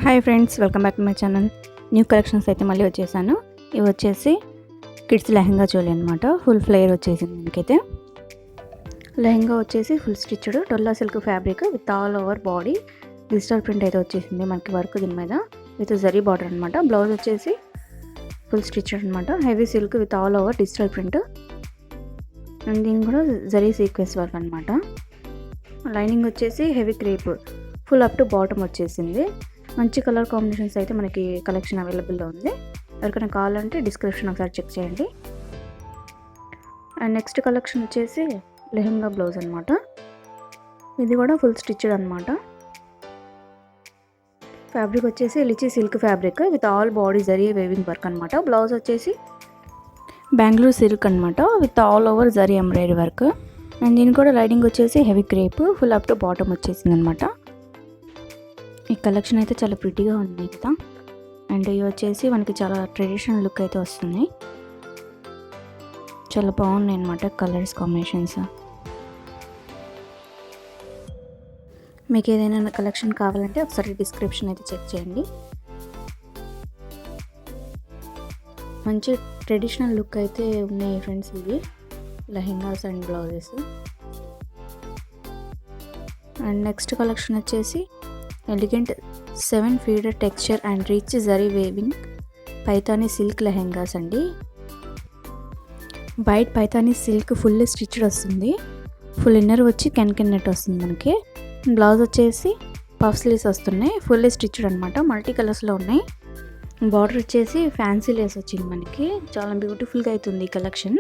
Hi friends, welcome back to my channel. New collections అయితే మళ్ళీ వచ్చేసాను. ఇవి వచ్చేసి కిడ్స్ లెహంగా చోలీ అనమాట. ఫుల్ ఫ్లేయర్ వచ్చేసింది మనకైతే. లెహంగా వచ్చేసి full stitched dola silk fabric with all over body digital print అయితే వచ్చేసింది మనకి. వర్క్ దీని మీద విత్ జరీ బార్డర్ అనమాట. బ్లౌజ్ వచ్చేసి ఫుల్ స్టిచ్డ్ అనమాట. Heavy silk with all over digital print and దీని కూడా జరీ సీక్వెన్స్ వర్క్ అనమాట. లైనింగ్ వచ్చేసి heavy crepe full up to bottom వచ్చేసింది. మంచి కలర్ కాంబినేషన్స్ అయితే మనకి కలెక్షన్ అవైలబుల్లో ఉంది. ఎవరికైనా కావాలంటే డిస్క్రిప్షన్ ఒకసారి చెక్ చేయండి. అండ్ నెక్స్ట్ కలెక్షన్ వచ్చేసి లెహంగా బ్లౌజ్ అనమాట. ఇది కూడా ఫుల్ స్టిచ్డ్ అనమాట. ఫ్యాబ్రిక్ వచ్చేసి lychee silk fabric with all body zari weaving work అనమాట. బ్లౌజ్ వచ్చేసి బెంగళూరు సిల్క్ అనమాట with all over zari embroidery work. And దీని కూడా లైనింగ్ వచ్చేసి heavy crepe full up to bottom వచ్చేసింది అనమాట. ఈ కలెక్షన్ అయితే చాలా ప్రిటీగా ఉంది కదా. అండ్ ఇవి వచ్చేసి మనకి చాలా ట్రెడిషనల్ లుక్ అయితే వస్తుంది. చాలా బాగున్నాయి అనమాట కలర్స్ కాంబినేషన్స్. మీకు ఏదైనా కలెక్షన్ కావాలంటే ఒకసారి డిస్క్రిప్షన్ అయితే చెక్ చేయండి. మంచి ట్రెడిషనల్ లుక్ అయితే ఉన్నాయి ఫ్రెండ్స్ ఇవి lehengas and blouses. And next collection వచ్చేసి elegant 7 feather texture and rich zari weaving Paithani silk lehengas అండి. White Paithani silk full stitched వస్తుంది. ఫుల్ ఇన్నర్ వచ్చి కెన్ నెట్ వస్తుంది మనకి. బ్లౌజ్ వచ్చేసి పఫ్ స్లీవ్స్ వస్తున్నాయి. ఫుల్ స్టిచ్డ్ అనమాట. మల్టీ కలర్స్లో ఉన్నాయి. బార్డర్ వచ్చేసి ఫ్యాన్సీ లేస్ వచ్చింది మనకి. చాలా బ్యూటిఫుల్గా అవుతుంది ఈ కలెక్షన్.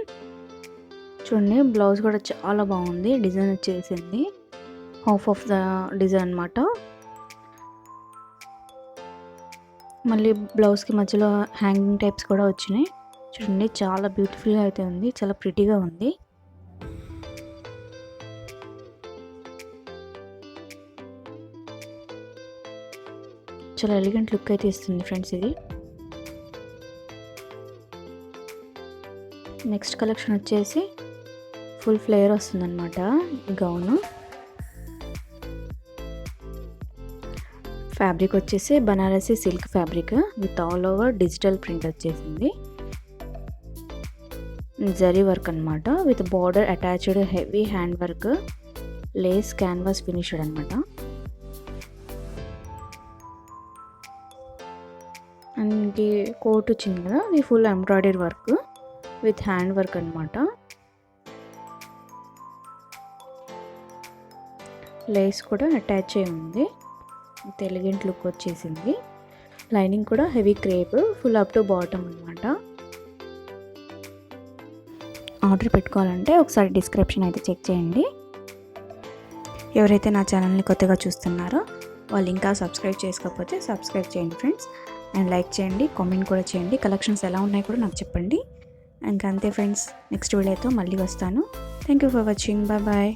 చూడండి బ్లౌజ్ కూడా చాలా బాగుంది. డిజైన్ వచ్చేసింది హాఫ్ ఆఫ్ ద డిజైన్ అనమాట. మళ్ళీ బ్లౌజ్కి మధ్యలో హ్యాంగింగ్ టైప్స్ కూడా వచ్చినాయి. చూడండి చాలా బ్యూటిఫుల్గా అయితే ఉంది. చాలా ప్రిటీగా ఉంది. చాలా ఎలిగెంట్ లుక్ అయితే ఇస్తుంది ఫ్రెండ్స్ ఇది. నెక్స్ట్ కలెక్షన్ వచ్చేసి ఫుల్ ఫ్లేయర్ వస్తుంది అనమాట ఈ గౌను. ఫ్యాబ్రిక్ వచ్చేసి Banarasi silk fabric with all over digital print వచ్చేసింది. జరీ వర్క్ అనమాట with border attached heavy hand work lace canvas finished అనమాట. అండ్ కోట్ వచ్చింది కదా, ఇది full embroidery work with hand work అనమాట. లేస్ కూడా అటాచ్ అయి ఉంది. ఎలిగెంట్ లుక్ వచ్చేసింది. లైనింగ్ కూడా heavy crepe full up to bottom అనమాట. ఆర్డర్ పెట్టుకోవాలంటే ఒకసారి డిస్క్రిప్షన్ అయితే చెక్ చేయండి. ఎవరైతే నా ఛానల్ని కొత్తగా చూస్తున్నారో వాళ్ళు ఇంకా సబ్స్క్రైబ్ చేసుకోకపోతే సబ్స్క్రైబ్ చేయండి ఫ్రెండ్స్. అండ్ లైక్ చేయండి, కామెంట్ కూడా చేయండి. కలెక్షన్స్ ఎలా ఉన్నాయి కూడా నాకు చెప్పండి. ఇంకా అంతే ఫ్రెండ్స్, నెక్స్ట్ వీడియోతో మళ్ళీ వస్తాను. Thank you for watching. Bye bye.